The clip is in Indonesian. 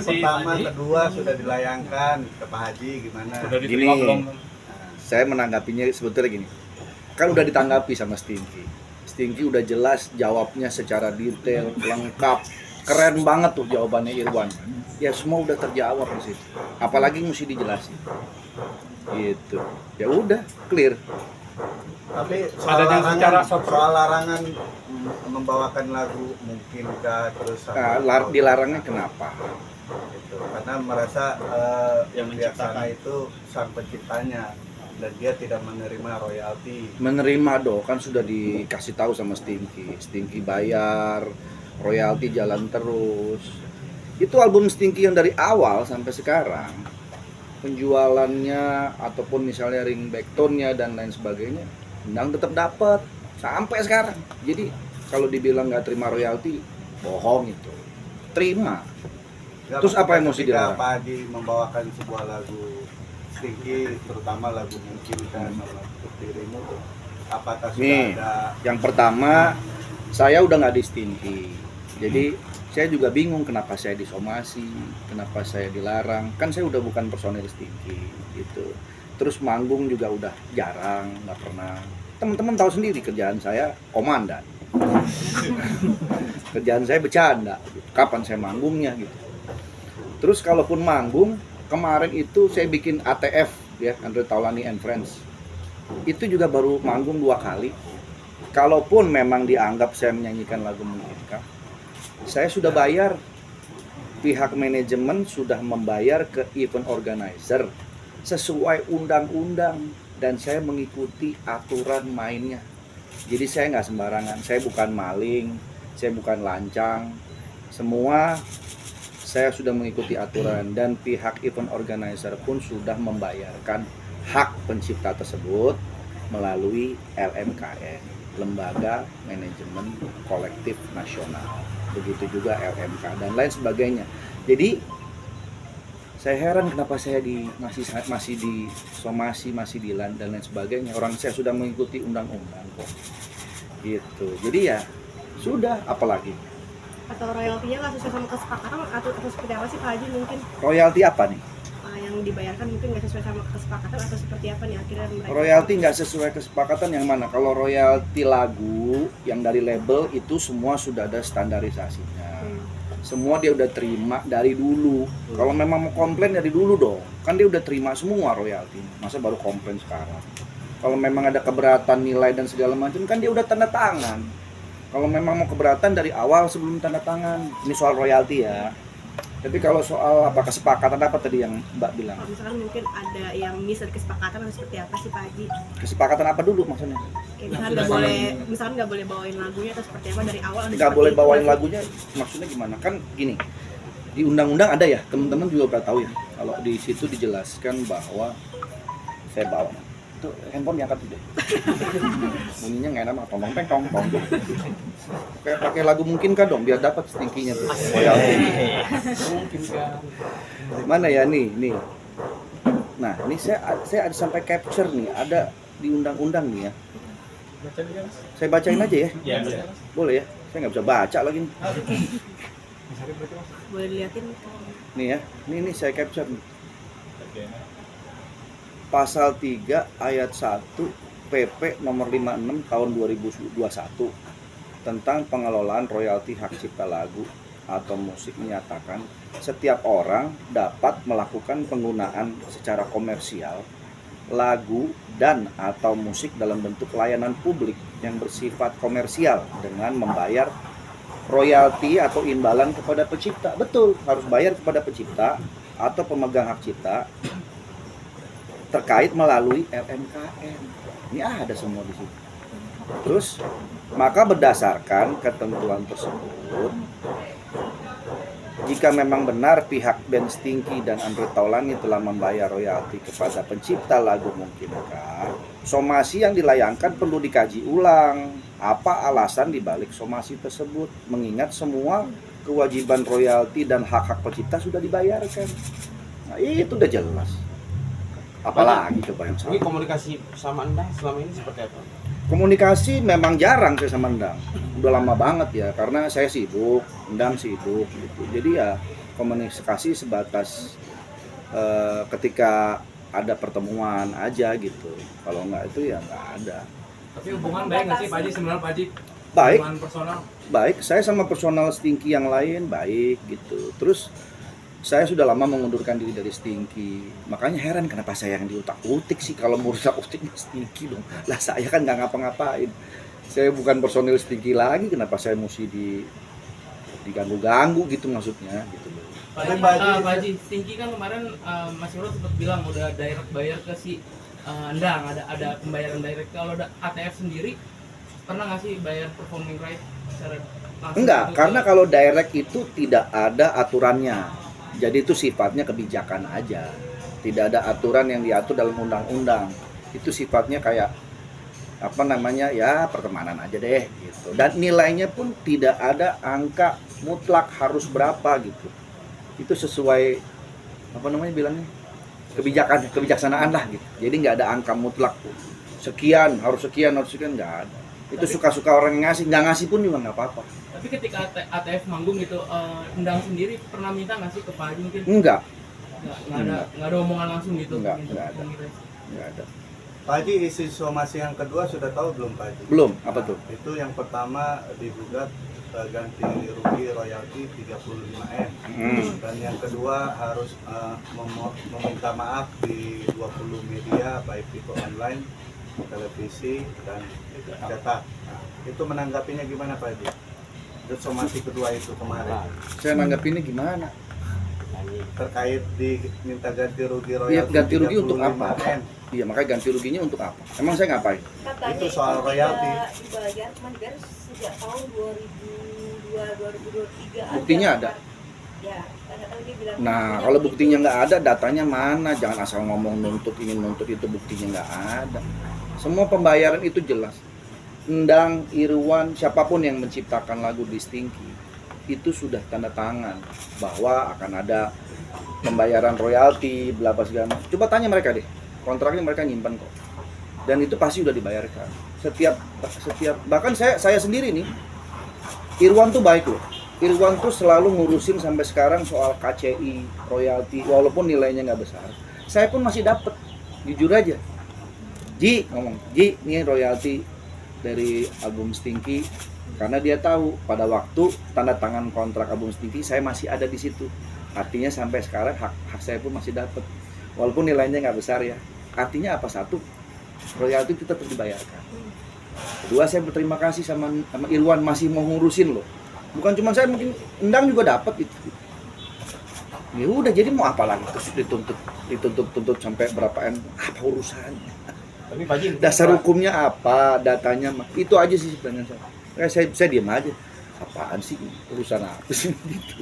Pertama, kedua sudah dilayangkan ke Pak Haji, gimana? Gini, saya menanggapinya sebetulnya gini. Kan udah ditanggapi sama Stinky. Stinky udah jelas jawabnya secara detail, lengkap, keren banget tuh jawabannya Irwan. Ya semua udah terjawab di situ. Apalagi mesti dijelasin. Gitu. Ya udah, clear. Tapi soal larangan membawakan lagu mungkinkah terus dilarangnya kenapa? Gitu. Karena merasa yang bijaksana itu sang penciptanya dan dia tidak menerima royalti. Menerima dong, kan sudah dikasih tahu sama Stinky. Stinky bayar, royalti jalan terus. Itu album Stinky yang dari awal sampai sekarang penjualannya ataupun misalnya ringback tone-nya dan lain sebagainya, Undang tetap dapat sampai sekarang. Jadi kalau dibilang nggak terima royalti, bohong itu. Terima. Terus apa yang mesti dilarang? Pak Haji membawakan sebuah lagu Stinky, terutama lagu Mungkinkah sama Untuk Dirimu, apakah sudah ada? Yang pertama, saya udah nggak di Stinky. Jadi saya juga bingung kenapa saya disomasi, kenapa saya dilarang. Kan saya udah bukan personil Stinky gitu. Terus manggung juga udah jarang, nggak pernah. Teman-teman tahu sendiri kerjaan saya komandan. Kerjaan saya bercanda. Kapan saya manggungnya gitu. Terus kalaupun manggung, kemarin itu saya bikin ATF ya, Andre Taulani and Friends. Itu juga baru manggung 2 kali. Kalaupun memang dianggap saya menyanyikan lagu Mungkinkah, saya sudah bayar. Pihak manajemen sudah membayar ke event organizer sesuai undang-undang dan saya mengikuti aturan mainnya. Jadi saya nggak sembarangan, saya bukan maling, saya bukan lancang. Semua saya sudah mengikuti aturan dan pihak event organizer pun sudah membayarkan hak pencipta tersebut melalui LMKN, Lembaga Manajemen Kolektif Nasional. Begitu juga LMK dan lain sebagainya. Jadi saya heran kenapa saya masih disomasi, masih dilan dan lain sebagainya. Orang saya sudah mengikuti undang-undang kok. Gitu. Jadi ya sudah, apalagi. Atau royaltinya nggak sesuai sama kesepakatan atau seperti apa sih Pak Haji mungkin? Royalti apa nih? Yang dibayarkan mungkin nggak sesuai sama kesepakatan atau seperti apa nih akhirnya mereka? Royalti nggak sesuai kesepakatan yang mana? Kalau royalti lagu yang dari label itu semua sudah ada standarisasinya. Semua dia udah terima dari dulu. Kalau memang mau komplain dari dulu dong. Kan dia udah terima semua royalti. Masa baru komplain sekarang? Kalau memang ada keberatan nilai dan segala macam kan dia udah tanda tangan. Kalau memang mau keberatan dari awal sebelum tanda tangan. Ini soal royalti ya. Tapi kalau soal apa kesepakatan apa tadi yang Mbak bilang? Kalau misalkan mungkin ada yang miss dari kesepakatan atau seperti apa sih Pak Haji? Kesepakatan apa dulu maksudnya? Misalkan nggak boleh bawain lagunya atau seperti apa dari awal? Nggak boleh bawain lagunya maksudnya gimana? Kan gini, di undang-undang ada ya, teman-teman juga udah tahu ya. Kalau di situ dijelaskan bahwa saya bawa itu handphone diangkat deh. Bunyinya nggak enak, tong. Pakai lagu Mungkinkah dong biar dapat Stinky-nya tuh. Mungkinkah. Mana ya nih. Nah, ini saya ada sampai capture nih, ada di undang-undang nih ya. Saya bacain aja ya. Boleh ya? Saya nggak bisa baca lagi nih. Boleh dilihatin. Nih ya, ini saya capture nih. Pasal 3 ayat 1 PP nomor 56 tahun 2021 tentang pengelolaan royalti hak cipta lagu atau musik menyatakan setiap orang dapat melakukan penggunaan secara komersial lagu dan atau musik dalam bentuk layanan publik yang bersifat komersial dengan membayar royalti atau imbalan kepada pencipta. Betul, harus bayar kepada pencipta atau pemegang hak cipta terkait melalui LMKN. Ini ada semua di situ. Terus, maka berdasarkan ketentuan tersebut, jika memang benar pihak band Stinky dan Andre Taulani telah membayar royalti kepada pencipta lagu Mungkinkah, somasi yang dilayangkan perlu dikaji ulang. Apa alasan dibalik somasi tersebut? Mengingat semua kewajiban royalti dan hak-hak pencipta sudah dibayarkan. Nah, itu udah jelas. apalagi coba yang Ini salah. komunikasi sama Anda selama ini seperti apa? Komunikasi memang jarang saya sama Endang, udah lama banget ya, karena saya sibuk, Endang sibuk gitu. Jadi ya komunikasi sebatas ketika ada pertemuan aja gitu. Kalau nggak itu ya nggak ada. Tapi hubungan baik nggak sih Pak Haji sebenarnya Pak Haji? Baik, Hubungan personal. baik. Saya sama personal Stinky yang lain baik gitu. Terus saya sudah lama mengundurkan diri dari Stinky. Makanya heran kenapa saya yang diutak-utik sih, kalau mau utak-utik Stinky dong. Lah saya kan nggak ngapa-ngapain. Saya bukan personil Stinky lagi, kenapa saya mesti diganggu-ganggu gitu maksudnya gitu loh. Tapi Pak Haji, Stinky kan kemarin Mas Yoro sempat bilang udah direct bayar ke si Endang, ada pembayaran direct. Kalau ATF sendiri pernah nggak sih bayar performing right secara langsung? Enggak, gitu? karena kalau direct itu tidak ada aturannya. Jadi itu sifatnya kebijakan aja. Tidak ada aturan yang diatur dalam undang-undang. Itu sifatnya kayak apa namanya ya pertemanan aja deh gitu. Dan nilainya pun tidak ada angka mutlak harus berapa gitu. Itu sesuai apa namanya bilangnya kebijaksanaan lah gitu. Jadi nggak ada angka mutlak sekian harus sekian nggak ada. Itu suka-suka orang yang nggak ngasih pun juga nggak apa-apa. Tapi ketika ATF manggung gitu, Endang sendiri pernah minta nggak sih ke Pak Haji mungkin? Enggak, Nggak ada omongan langsung gitu. Enggak, minta enggak ada. performing rights. nggak ada. Pak Haji, isi somasi yang kedua sudah tahu belum Pak Haji? Belum, apa tuh? Itu yang pertama digugat ganti rugi royalti 35M. Dan yang kedua harus meminta maaf di 20 media baik itu online, televisi dan cetak. Nah, itu menanggapinya gimana Pak Haji? Itu somasi kedua itu kemarin Saya nanggapinnya gimana? terkait diminta ganti rugi Iya, royalti. ganti rugi untuk apa? 35M. Iya, makanya ganti ruginya untuk apa? Emang saya ngapain? Katanya Itu soal royalti. dibayar dibayar sejak tahun 2002 2023 Buktinya ada? Ya, kadang-kadang dia bilang Nah, kalau buktinya nggak ada, datanya mana? Jangan asal ngomong nuntut ini nuntut itu, buktinya nggak ada. Semua pembayaran itu jelas. Endang, Irwan, siapapun yang menciptakan lagu di Stinky itu sudah tanda tangan bahwa akan ada pembayaran royalti, bla bla segala macam. Coba tanya mereka deh, kontraknya mereka nyimpan kok. Dan itu pasti udah dibayarkan. Setiap bahkan saya sendiri nih, Irwan tuh baik loh. Irwan tuh selalu ngurusin sampai sekarang soal KCI, royalti, walaupun nilainya nggak besar. Saya pun masih dapet, jujur aja. Ji ngomong, Ji ini royalti dari album Stinky, karena dia tahu pada waktu tanda tangan kontrak album Stinky saya masih ada di situ. Artinya sampai sekarang hak saya pun masih dapat, walaupun nilainya nggak besar ya. Artinya apa? Satu, royalti itu tetap dibayarkan. Kedua, saya berterima kasih sama Irwan masih mau ngurusin loh. Bukan cuma saya, mungkin Endang juga dapat itu. Ya udah, jadi mau apa lagi? Terus dituntut sampai berapa M? Apa urusannya? Tapi Pak Haji, Dasar hukumnya apa? Datanya itu aja sih sebenarnya saya diam aja. Apaan sih urusan apa sih?